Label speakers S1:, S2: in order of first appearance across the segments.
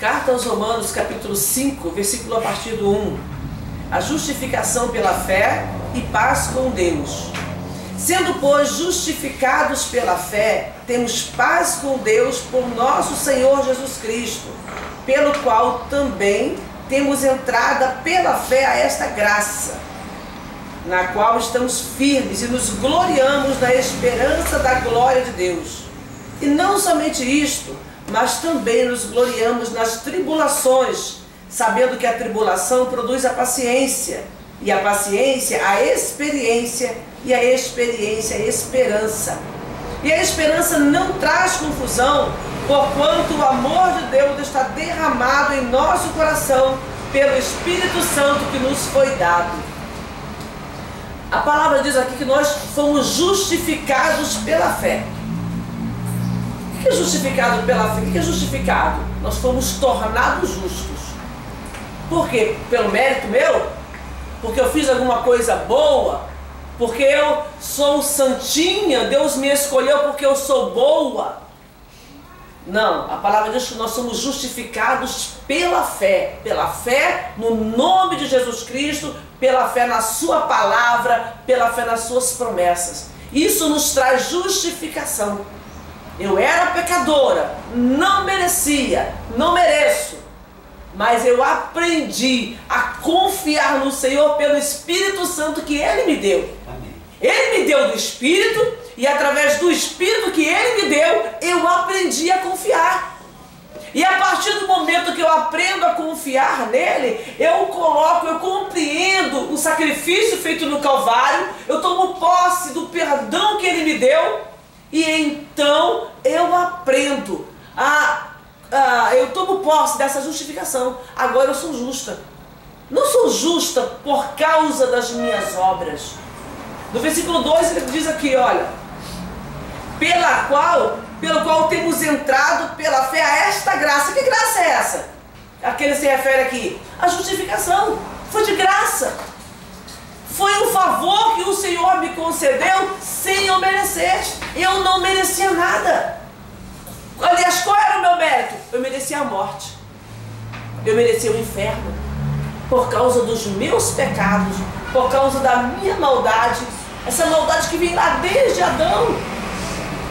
S1: Carta aos Romanos, capítulo 5, versículo a partir do 1. A justificação pela fé e paz com Deus. Sendo, pois, justificados pela fé, temos paz com Deus por nosso Senhor Jesus Cristo, pelo qual também temos entrada pela fé a esta graça, na qual estamos firmes e nos gloriamos na esperança da glória de Deus. E não somente isto, mas também nos gloriamos nas tribulações, sabendo que a tribulação produz a paciência, e a paciência a experiência, e a experiência a esperança. E a esperança não traz confusão, porquanto o amor de Deus está derramado em nosso coração pelo Espírito Santo que nos foi dado. A palavra diz aqui que nós fomos justificados pela fé. O que é justificado pela fé? O que é justificado? Nós fomos tornados justos. Por quê? Pelo mérito meu? Porque eu fiz alguma coisa boa? Porque eu sou santinha? Deus me escolheu porque eu sou boa? Não, a palavra diz que nós somos justificados pela fé no nome de Jesus Cristo, pela fé na sua palavra, pela fé nas suas promessas. Isso nos traz justificação. Eu era pecadora, não merecia, não mereço, mas eu aprendi a confiar no Senhor pelo Espírito Santo que Ele me deu. Amém. Ele me deu do Espírito, e através do Espírito que Ele me deu, eu aprendi a confiar. E a partir do momento que eu aprendo a confiar nele, eu compreendo o sacrifício feito no Calvário, eu tomo posse do perdão que Ele me deu, e então eu aprendo eu tomo posse dessa justificação. Agora eu sou justa. Não sou justa por causa das minhas obras. No versículo 2 ele diz aqui, olha, pelo qual temos entrado pela fé a esta graça. Que graça é essa? A que ele se refere aqui? A justificação. Foi de graça. Foi um favor que o Senhor me concedeu sem eu merecer. Eu não merecia nada. Aliás, qual era o meu mérito? Eu merecia a morte. Eu merecia o inferno. Por causa dos meus pecados, por causa da minha maldade. Essa maldade que vem lá desde Adão.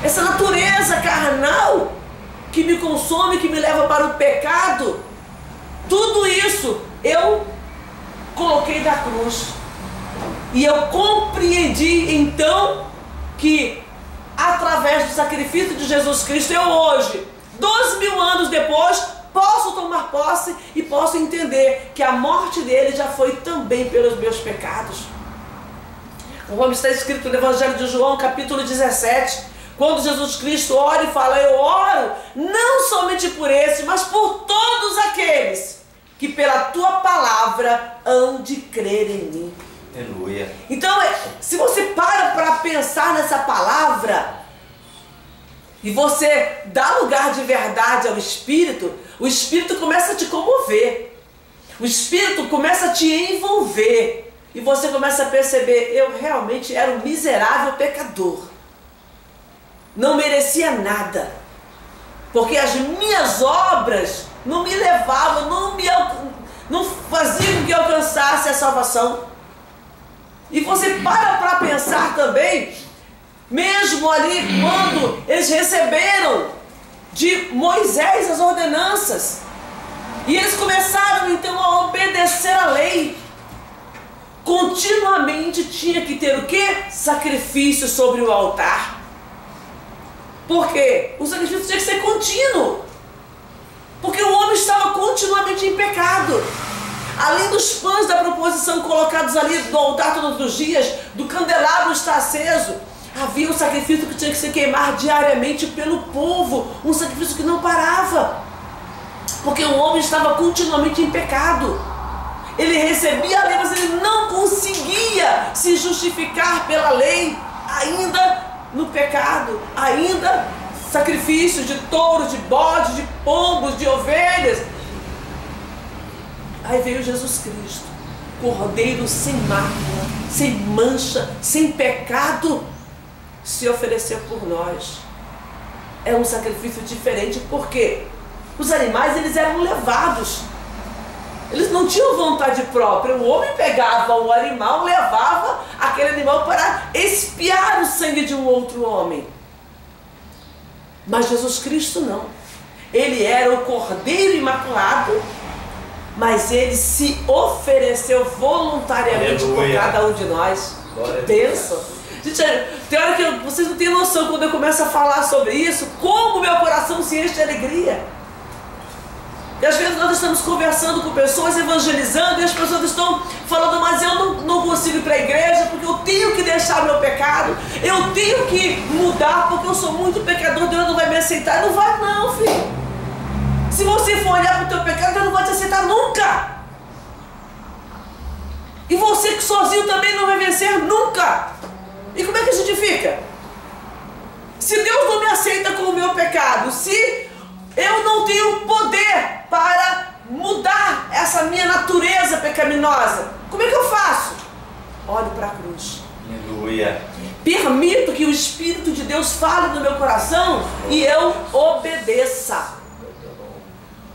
S1: Essa natureza carnal que me consome, que me leva para o pecado. Tudo isso eu coloquei na cruz. E eu compreendi então que através do sacrifício de Jesus Cristo, eu hoje, 2000 anos depois, posso tomar posse e posso entender que a morte dele já foi também pelos meus pecados. Como está escrito no Evangelho de João, capítulo 17, quando Jesus Cristo ora e fala, eu oro não somente por esse, mas por todos aqueles que pela tua palavra hão de crer em mim.
S2: Aleluia.
S1: Então, se você para pensar nessa palavra e você dá lugar de verdade ao Espírito, o Espírito começa a te comover, o Espírito começa a te envolver e você começa a perceber, eu realmente era um miserável pecador, não merecia nada, porque as minhas obras não me levavam, não faziam com que eu alcançasse a salvação. E você para pensar também, mesmo ali quando eles receberam de Moisés as ordenanças, e eles começaram então a obedecer a lei, continuamente tinha que ter o quê? Sacrifício sobre o altar. Por quê? O sacrifício tinha que ser contínuo, porque o homem estava continuamente em pecado. Além dos pães da proposição colocados ali no altar todos os dias, do candelabro estar aceso, havia um sacrifício que tinha que se queimar diariamente pelo povo, um sacrifício que não parava, porque o homem estava continuamente em pecado. Ele recebia a lei, mas ele não conseguia se justificar pela lei, ainda no pecado, ainda sacrifício de touros, de bodes, de pombos, de ovelhas. Aí veio Jesus Cristo, Cordeiro sem mácula, sem mancha, sem pecado, se ofereceu por nós. É um sacrifício diferente, por quê? Os animais, eles eram levados. Eles não tinham vontade própria. O homem pegava o animal, levava aquele animal para expiar o sangue de um outro homem. Mas Jesus Cristo não. Ele era o Cordeiro Imaculado, mas ele se ofereceu voluntariamente por cada um de nós. Que bênção! Gente, tem hora que vocês não têm noção, quando eu começo a falar sobre isso, como meu coração se enche de alegria. E às vezes nós estamos conversando com pessoas, evangelizando, e as pessoas estão falando, mas eu não consigo ir para a igreja porque eu tenho que deixar meu pecado, eu tenho que mudar porque eu sou muito pecador, Deus não vai me aceitar. Não vai não, filho. Se você for olhar para o teu pecado, Deus não vai te aceitar nunca. E você que sozinho também não vai vencer nunca. E como é que a gente fica? Se Deus não me aceita com o meu pecado, se eu não tenho poder para mudar essa minha natureza pecaminosa, como é que eu faço? Olhe para a cruz.
S2: Aleluia.
S1: Permito que o Espírito de Deus fale no meu coração e eu obedeça.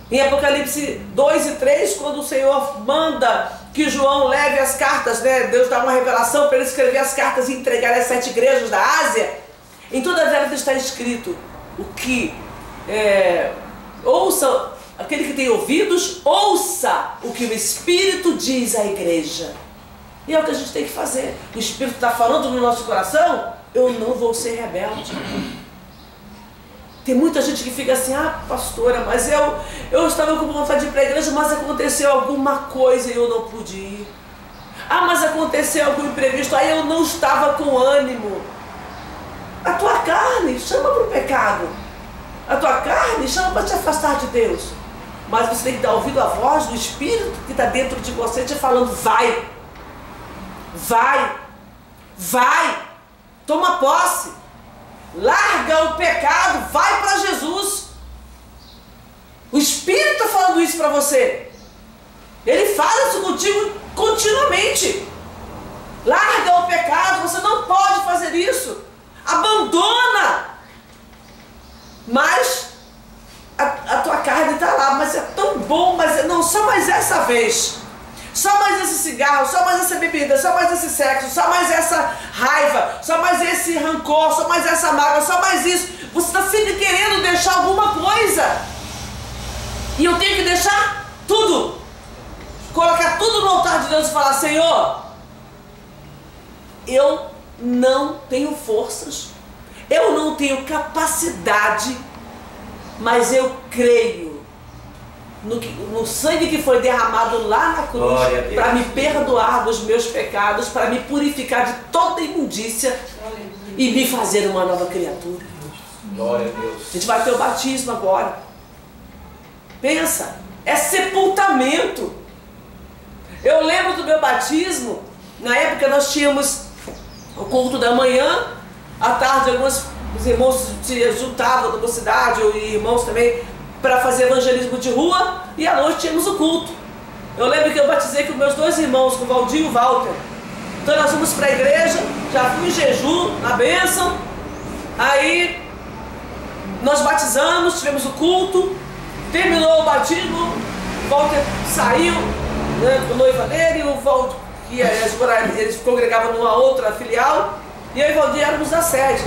S1: Em Apocalipse 2 e 3, quando o Senhor manda que João leve as cartas, né? Deus dá uma revelação para ele escrever as cartas e entregar às 7 igrejas da Ásia. Em todas elas está escrito o que ouça, aquele que tem ouvidos, ouça o que o Espírito diz à igreja. E é o que a gente tem que fazer. O Espírito está falando no nosso coração, eu não vou ser rebelde. Tem muita gente que fica assim, ah, pastora, mas eu estava com vontade de ir para a igreja, mas aconteceu alguma coisa e eu não pude ir. Ah, mas aconteceu algum imprevisto, aí eu não estava com ânimo. A tua carne chama para o pecado. A tua carne chama para te afastar de Deus. Mas você tem que dar ouvido à voz do Espírito que está dentro de você te falando, vai, vai, vai, toma posse. Larga o pecado, vai para Jesus. O Espírito está falando isso para você. Ele fala isso contigo continuamente. Larga o pecado, você não pode fazer isso. Abandona. Mas a tua carne está lá, mas é tão bom, mas não, só mais essa vez. Só mais esse cigarro, só mais essa bebida, só mais esse sexo, só mais essa raiva, só mais esse rancor, só mais essa mágoa, só mais isso. Você está sempre querendo deixar alguma coisa. E eu tenho que deixar tudo. Colocar tudo no altar de Deus e falar, Senhor, eu não tenho forças, eu não tenho capacidade, mas eu creio no sangue que foi derramado lá na cruz para me perdoar dos meus pecados, para me purificar de toda imundícia e me fazer uma nova criatura.
S2: Glória a Deus.
S1: A gente vai ter o batismo agora. Pensa, é sepultamento. Eu lembro do meu batismo, na época nós tínhamos o culto da manhã, à tarde os irmãos se juntavam da mocidade, e irmãos também, para fazer evangelismo de rua, e à noite tínhamos o culto. Eu lembro que eu batizei com meus 2 irmãos, com o Valdir e o Walter. Então nós fomos para a igreja, já fui em jejum, na bênção, aí nós batizamos, tivemos o culto, terminou o batismo, o Walter saiu, né, com a noiva dele, e o Walter, que eles congregavam numa outra filial, e eu e o Valdir éramos da sede.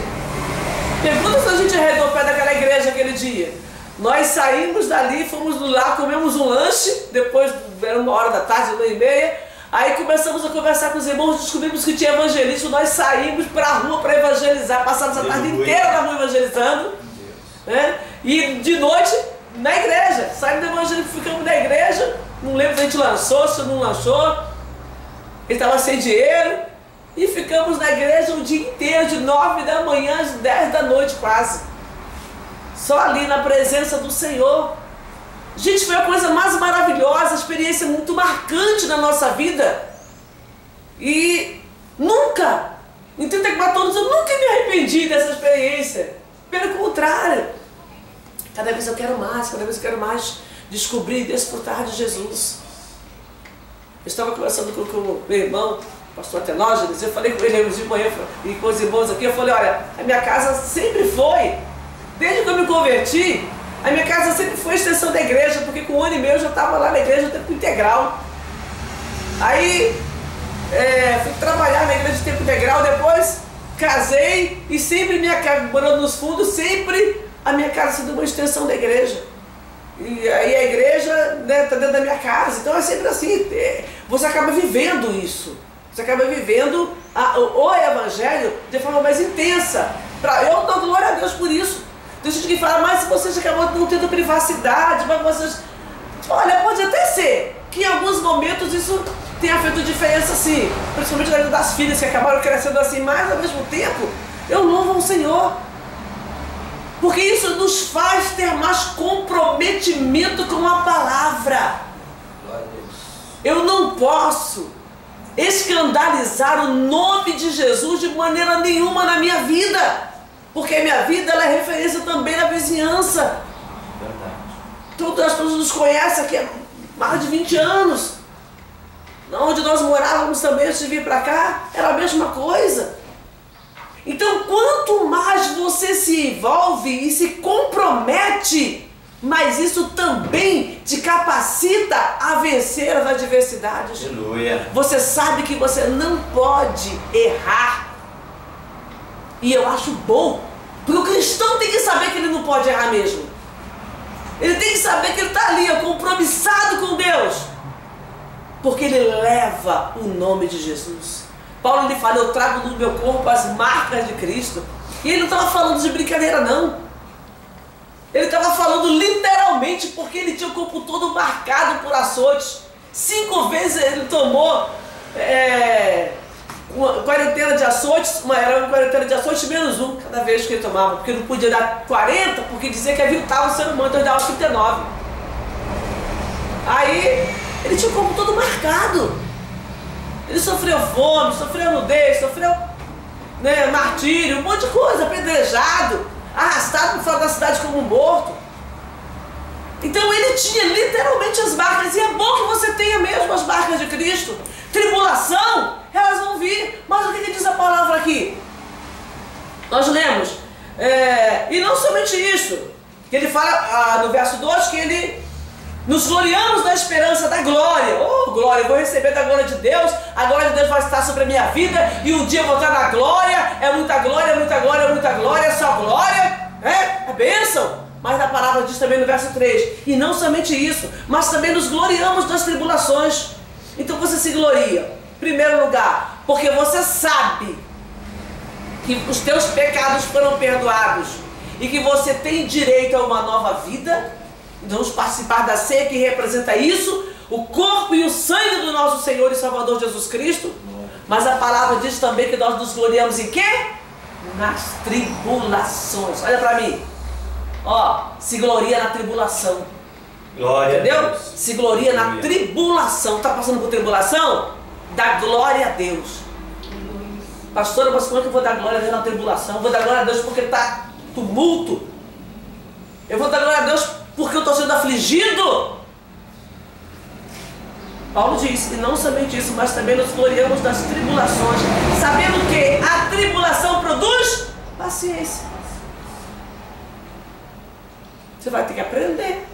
S1: Pergunta se a gente arredou o pé daquela igreja aquele dia. Nós saímos dali, fomos lá, comemos um lanche, depois era 1h da tarde, 1h30, aí começamos a conversar com os irmãos, descobrimos que tinha evangelista, nós saímos para a rua para evangelizar, passamos a tarde inteira na rua evangelizando, né? E de noite na igreja, saímos do evangelismo, ficamos na igreja, não lembro se a gente lançou, se não lançou, ele estava sem dinheiro, e ficamos na igreja o dia inteiro, de 9 da manhã às 10 da noite quase. Só ali na presença do Senhor. Gente, foi a coisa mais maravilhosa, a experiência muito marcante na nossa vida. E nunca, em 34 anos, eu nunca me arrependi dessa experiência. Pelo contrário, cada vez eu quero mais, cada vez eu quero mais descobrir e desfrutar de Jesus. Eu estava conversando com o meu irmão, o pastor Atenógenes, eu falei com ele de manhã e com os irmãos aqui, eu falei, olha, a minha casa sempre foi, desde que eu me converti, A minha casa sempre foi extensão da igreja, porque com 1 ano e meio eu já estava lá na igreja de tempo integral. Aí fui trabalhar na igreja de tempo integral, depois casei e sempre minha casa, morando nos fundos, sempre a minha casa sendo uma extensão da igreja. E aí a igreja está dentro da minha casa, então é sempre assim, você acaba vivendo isso. Você acaba vivendo o evangelho de forma mais intensa. Eu dou glória a Deus por isso. Tem gente que fala, mas vocês acabam não tendo privacidade, mas vocês... Olha, pode até ser que em alguns momentos isso tenha feito diferença sim, principalmente na vida das filhas que acabaram crescendo assim, mas ao mesmo tempo eu louvo ao Senhor. Porque isso nos faz ter mais comprometimento com a palavra. Eu não posso escandalizar o nome de Jesus de maneira nenhuma na minha vida, porque a minha vida ela é referência também na vizinhança. Todas as pessoas nos conhecem aqui há mais de 20 anos. Onde nós morávamos também antes de vir para cá, era a mesma coisa. Então, quanto mais você se envolve e se compromete, mas isso também te capacita a vencer as adversidades.
S2: Aleluia.
S1: Você sabe que você não pode errar. E eu acho bom, porque o cristão tem que saber que ele não pode errar mesmo. Ele tem que saber que ele está ali, compromissado com Deus, porque ele leva o nome de Jesus. Paulo lhe fala, eu trago no meu corpo as marcas de Cristo. E ele não estava falando de brincadeira não. Ele estava falando literalmente, porque ele tinha o corpo todo marcado por açoites. 5 vezes ele tomou uma quarentena de açoites, era uma quarentena de açoites menos 1 cada vez que ele tomava, porque não podia dar 40, porque dizia que aviltava o ser humano, então ele dava 39. Aí ele tinha o corpo todo marcado. Ele sofreu fome, sofreu nudez, sofreu martírio, um monte de coisa, apedrejado, arrastado por fora da cidade como um morto. Então ele tinha literalmente as marcas, e é bom que você tenha mesmo as marcas de Cristo. Tribulação, elas vão vir, mas o que diz a palavra aqui? Nós lemos, e não somente isso, que ele fala no verso 2 que ele... Nos gloriamos da esperança da glória. Oh, glória, eu vou receber da glória de Deus. A glória de Deus vai estar sobre a minha vida. E um dia eu vou estar na glória. É muita glória, muita glória, muita glória. Só glória. É bênção. Mas a palavra diz também no verso 3. E não somente isso, mas também nos gloriamos das tribulações. Então você se gloria, em primeiro lugar, porque você sabe que os teus pecados foram perdoados. E que você tem direito a uma nova vida. Vamos participar da ceia que representa isso, o corpo e o sangue do nosso Senhor e Salvador Jesus Cristo. Mas a palavra diz também que nós nos gloriamos em quê? Nas tribulações. Olha para mim. Se gloria na tribulação.
S2: Glória.
S1: Entendeu? Se gloria na tribulação. Está passando por tribulação? Dá glória a Deus. Pastora, mas como é que eu vou dar glória a Deus na tribulação? Eu vou dar glória a Deus porque está tumulto. Eu vou dar glória a Deus porque eu estou sendo afligido. Paulo diz, e não somente isso, mas também nos gloriamos das tribulações, sabendo que a tribulação produz paciência. Você vai ter que aprender.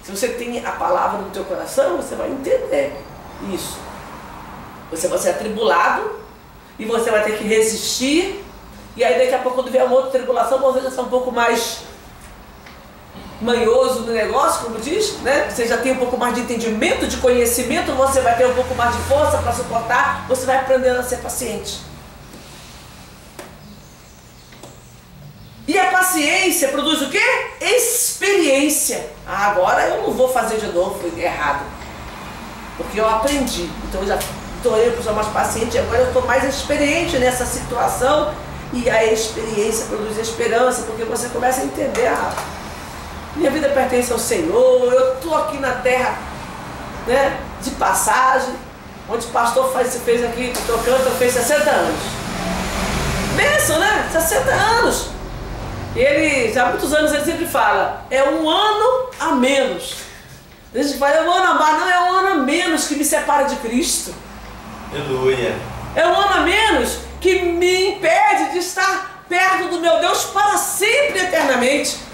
S1: Se você tem a palavra no teu coração, você vai entender isso. Você vai ser atribulado e você vai ter que resistir. E aí daqui a pouco quando vier uma outra tribulação, você já está um pouco mais manhoso no negócio, como diz, né? Você já tem um pouco mais de entendimento, de conhecimento, você vai ter um pouco mais de força para suportar, você vai aprendendo a ser paciente. E a paciência produz o quê? Experiência. Agora eu não vou fazer de novo, foi errado. Porque eu aprendi. Então eu já tornei a pessoa mais paciente, agora eu estou mais experiente nessa situação. E a experiência produz esperança, porque você começa a entender minha vida pertence ao Senhor, eu estou aqui na terra, né, de passagem, onde o pastor fez aqui, tocando, fez 60 anos. Bênção, né? 60 anos. Ele, já há muitos anos, ele sempre fala, é um ano a menos. A gente fala, é um ano a mais, não, é um ano a menos que me separa de Cristo.
S2: Aleluia.
S1: É um ano a menos que me impede de estar perto do meu Deus para sempre, eternamente.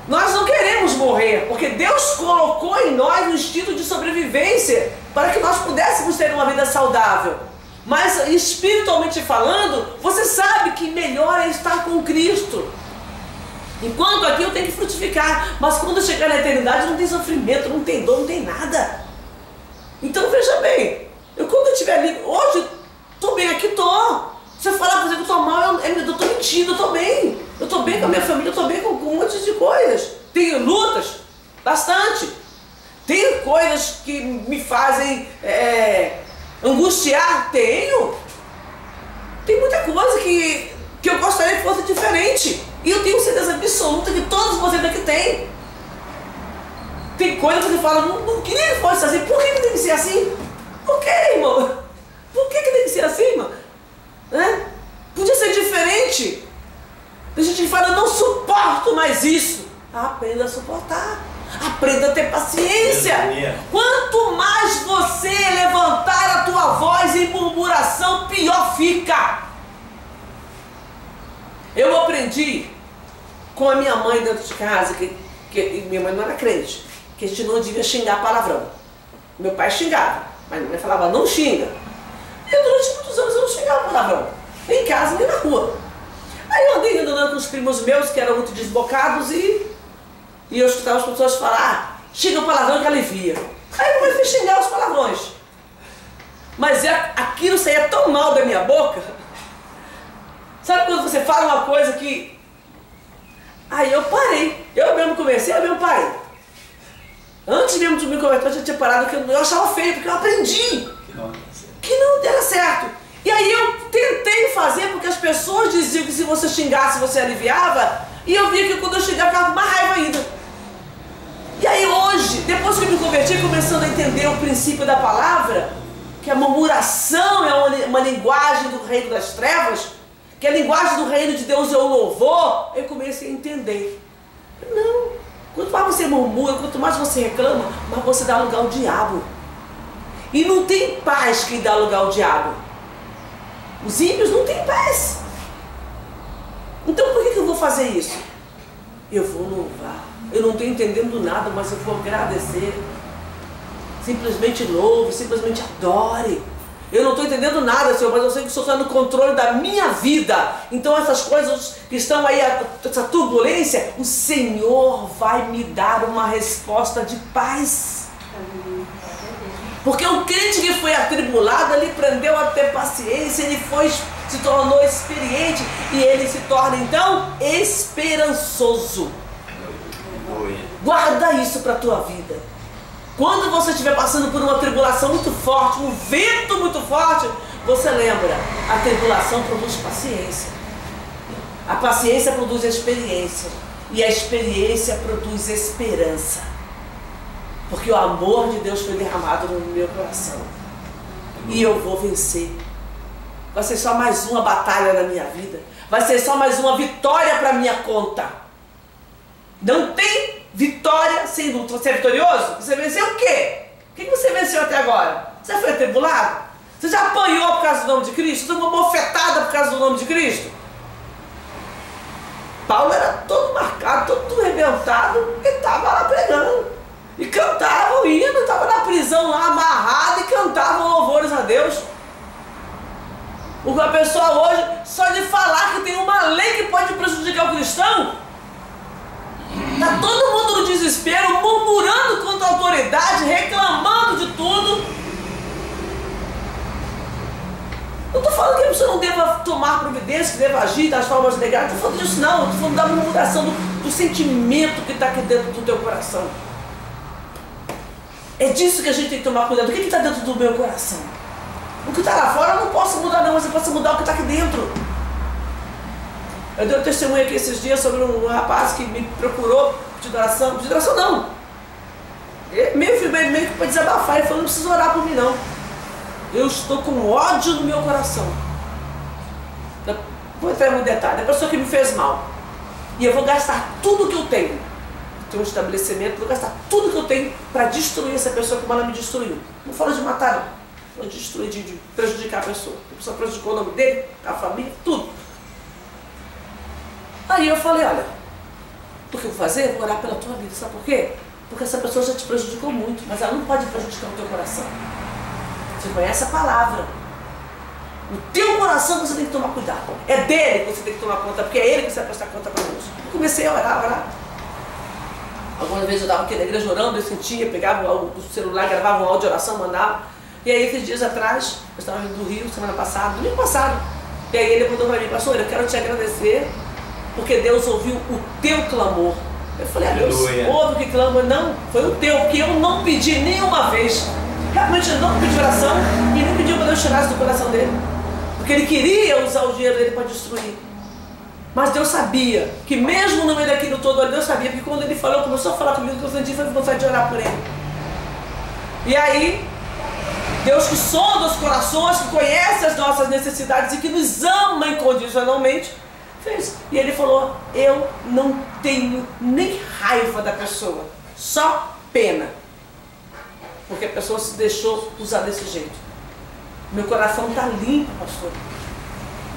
S1: Nós não queremos morrer, porque Deus colocou em nós um instinto de sobrevivência para que nós pudéssemos ter uma vida saudável. Mas espiritualmente falando, você sabe que melhor é estar com Cristo. Enquanto aqui eu tenho que frutificar, mas quando eu chegar na eternidade não tem sofrimento, não tem dor, não tem nada. Então veja bem, quando eu estiver ali, hoje estou bem aqui, estou. Se eu falar para você que eu estou mal, eu estou mentindo, eu estou bem. Eu estou bem com a minha família, eu estou bem com um monte de coisas. Tenho lutas, bastante. Tenho coisas que me fazem angustiar, tenho. Tem muita coisa que eu gostaria que fosse diferente. E eu tenho certeza absoluta que todos vocês aqui têm. Tem coisa que você fala, não queria que fosse assim. Por que tem que ser assim? Por que, irmão? Por que tem que ser assim, irmão? Podia ser diferente. Tem gente que fala, eu não suporto mais isso. Aprenda a suportar. Aprenda a ter paciência. Quanto mais você levantar a tua voz em murmuração, pior fica. Eu aprendi com a minha mãe dentro de casa, que minha mãe não era crente, que a gente não devia xingar palavrão. Meu pai xingava, mas minha mãe falava, não xinga. E durante muitos anos eu não xingava palavrão, nem em casa, nem na rua. Aí eu andei andando com os primos meus, que eram muito desbocados, e eu escutava as pessoas falar, xinga o palavrão que alivia. Aí eu comecei a xingar os palavrões. Mas aquilo saía tão mal da minha boca. Sabe quando você fala uma coisa que... Aí eu parei. Eu mesmo comecei, eu mesmo parei. Antes mesmo de me converter, eu já tinha parado, que eu achava feio, porque eu aprendi que não era certo. E aí eu tentei fazer, porque as pessoas diziam que se você xingasse, você aliviava. E eu via que quando eu xingava, eu ficava com mais raiva ainda. E aí hoje, depois que eu me converti, começando a entender o princípio da palavra, que a murmuração é uma linguagem do reino das trevas, que a linguagem do reino de Deus é o louvor, eu comecei a entender. Não, quanto mais você murmura, quanto mais você reclama, mais você dá lugar ao diabo. E não tem paz quem dá lugar ao diabo. Os ímpios não têm paz. Então por que eu vou fazer isso? Eu vou louvar. Eu não estou entendendo nada, mas eu vou agradecer. Simplesmente louve, simplesmente adore. Eu não estou entendendo nada, Senhor, mas eu sei que o Senhor está no controle da minha vida. Então essas coisas que estão aí, essa turbulência, o Senhor vai me dar uma resposta de paz. Porque o crente que foi atribulado, ele aprendeu a ter paciência, ele se tornou experiente e ele se torna então esperançoso. Guarda isso para a tua vida. Quando você estiver passando por uma tribulação muito forte, um vento muito forte, você lembra, a tribulação produz paciência. A paciência produz experiência. E a experiência produz esperança. Porque o amor de Deus foi derramado no meu coração. E eu vou vencer. Vai ser só mais uma batalha na minha vida. Vai ser só mais uma vitória para minha conta. Não tem vitória sem luta. Você é vitorioso? Você venceu o quê? O que você venceu até agora? Você foi atribulado? Você já apanhou por causa do nome de Cristo? Você foi bofetada por causa do nome de Cristo? Paulo era todo marcado, todo arrebentado, e estava lá pregando. E cantava o hino, estava na prisão lá amarrado e cantava louvores a Deus. A pessoa hoje, só de falar que tem uma lei que pode prejudicar o cristão, está todo mundo no desespero, murmurando contra a autoridade, reclamando de tudo. Não estou falando que a pessoa não deva tomar providência, que deva agir das formas legais, não estou falando disso não, estou falando da murmuração, do sentimento que está aqui dentro do teu coração. É disso que a gente tem que tomar cuidado. O que está dentro do meu coração? O que está lá fora eu não posso mudar não, mas eu posso mudar o que está aqui dentro. Eu dei um testemunho aqui esses dias sobre um rapaz que me procurou de oração não. Meio que para desabafar, ele falou, não precisa orar por mim não. Eu estou com ódio no meu coração. Vou entrar em muito detalhe, a pessoa que me fez mal. E eu vou gastar tudo que eu tenho. Tem um estabelecimento, vou gastar tudo que eu tenho para destruir essa pessoa como ela me destruiu. Não falo de matar não, falo de destruir, de prejudicar a pessoa. A pessoa prejudicou o nome dele, a família, tudo. Aí eu falei, olha, que eu vou fazer? Eu vou orar pela tua vida. Sabe por quê? Porque essa pessoa já te prejudicou muito, mas ela não pode prejudicar o teu coração. Você conhece a palavra. O teu coração você tem que tomar cuidado. É dele que você tem que tomar conta, porque é ele que você vai prestar conta para Deus. Eu comecei a orar. Algumas vezes eu estava aqui na igreja orando, eu sentia, pegava o celular, gravava um áudio de oração, mandava. E aí, esses dias atrás, eu estava vindo do Rio, semana passada, domingo passado. E aí ele perguntou para mim: pastor, eu quero te agradecer, porque Deus ouviu o teu clamor. Eu falei: Deus ouve o que clama? Não, foi o teu, porque eu não pedi nenhuma vez. Realmente eu não pedi oração e nem pedi para Deus tirasse do coração dele. Porque ele queria usar o dinheiro dele para destruir. Mas Deus sabia que mesmo no meio daquilo todo, Deus sabia, porque quando ele falou, começou a falar comigo, que eu senti vontade de orar por ele. E aí, Deus que sonda os corações, que conhece as nossas necessidades e que nos ama incondicionalmente, fez. E ele falou: eu não tenho nem raiva da pessoa, só pena. Porque a pessoa se deixou usar desse jeito. Meu coração está limpo, pastor.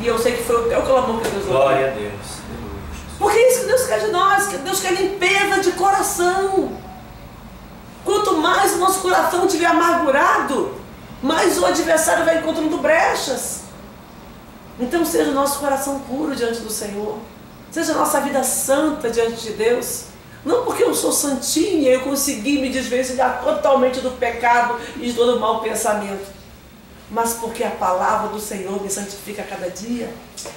S1: E eu sei que foi o teu clamor que Deus ouviu.
S2: Glória a Deus.
S1: Porque é isso que Deus quer de nós, que Deus quer limpeza de coração. Quanto mais o nosso coração estiver amargurado, mais o adversário vai encontrando brechas. Então seja o nosso coração puro diante do Senhor. Seja a nossa vida santa diante de Deus. Não porque eu sou santinha e eu consegui me desvencilhar totalmente do pecado e de todo mau pensamento, mas porque a palavra do Senhor me santifica a cada dia.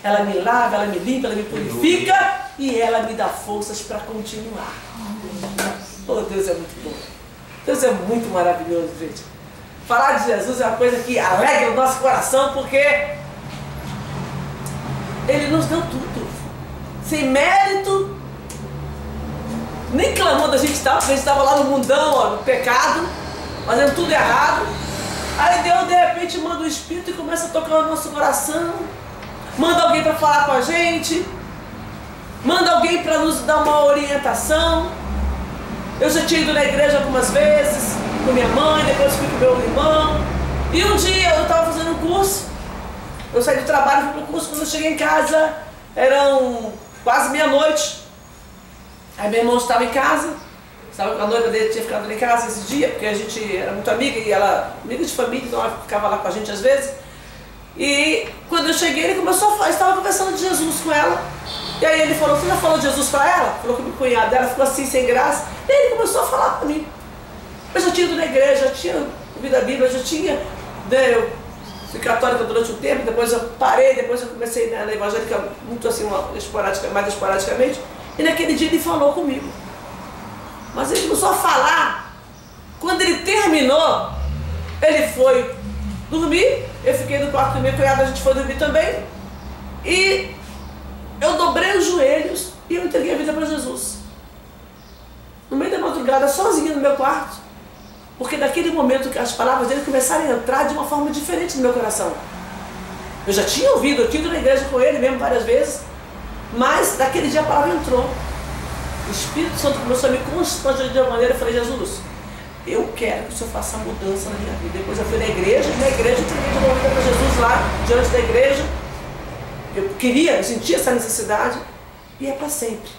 S1: Ela me lava, ela me limpa, ela me purifica e ela me dá forças para continuar. Oh, Deus é muito bom. Deus é muito maravilhoso, gente. Falar de Jesus é uma coisa que alegra o nosso coração, porque Ele nos deu tudo. Sem mérito, nem clamando a gente estava, porque a gente estava lá no mundão, ó, no pecado, fazendo tudo errado. Aí Deus de repente manda o Espírito e começa a tocar no nosso coração. Manda alguém para falar com a gente. Manda alguém para nos dar uma orientação. Eu já tinha ido na igreja algumas vezes, com minha mãe, depois fui com meu irmão. E um dia eu estava fazendo um curso. Eu saí do trabalho, fui para o curso. Quando eu cheguei em casa, eram quase meia-noite. Aí meu irmão estava em casa. A noiva dele tinha ficado lá em casa esse dia, porque a gente era muito amiga e ela, amiga de família, então ela ficava lá com a gente às vezes. E quando eu cheguei, ele começou a falar, estava conversando de Jesus com ela. E aí ele falou: você já falou de Jesus para ela? Falou que o cunhado dela ficou assim, sem graça. E aí ele começou a falar para mim. Eu já tinha ido na igreja, já tinha ouvido a Bíblia, já tinha, né, eu fui católica durante um tempo, depois eu parei, depois eu comecei na evangélica muito assim, mais esporadicamente. E naquele dia ele falou comigo. Mas ele começou a falar. Quando ele terminou, ele foi dormir. Eu fiquei no quarto do meu cunhado, a gente foi dormir também. E eu dobrei os joelhos e eu entreguei a vida para Jesus. No meio da madrugada, sozinha no meu quarto. Porque naquele momento que as palavras dele começaram a entrar de uma forma diferente no meu coração. Eu já tinha ouvido, eu tinha ido na igreja com ele mesmo várias vezes. Mas naquele dia a palavra entrou. O Espírito Santo começou a me constranger de uma maneira. Eu falei: Jesus, eu quero que o Senhor faça mudança na minha vida. Depois eu fui na igreja eu entreguei de uma vida para Jesus lá, diante da igreja. Eu queria, eu sentia essa necessidade. E é para sempre.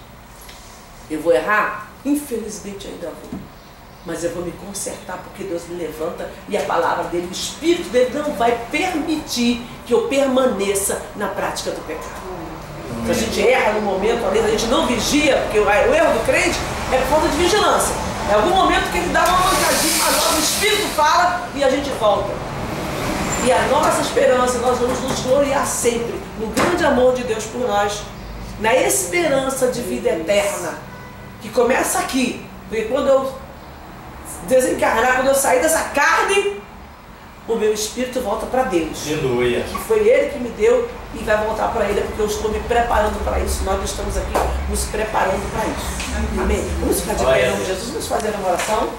S1: Eu vou errar? Infelizmente ainda vou. Mas eu vou me consertar, porque Deus me levanta e a palavra dele, o Espírito dele não vai permitir que eu permaneça na prática do pecado. Se a gente erra no momento, às vezes a gente não vigia, porque o erro do crente é por falta de vigilância. É algum momento que ele dá uma mancadinha, mas o Espírito fala e a gente volta. E a nossa esperança, nós vamos nos gloriar sempre no grande amor de Deus por nós, na esperança de vida eterna, que começa aqui. Porque quando eu desencarnar, quando eu sair dessa carne, o meu espírito volta para Deus.
S2: Aleluia.
S1: Que foi Ele que me deu e vai voltar para Ele, porque eu estou me preparando para isso. Nós estamos aqui nos preparando para isso. Amém? Vamos ficar de pé em nome de Jesus, vamos fazer uma oração.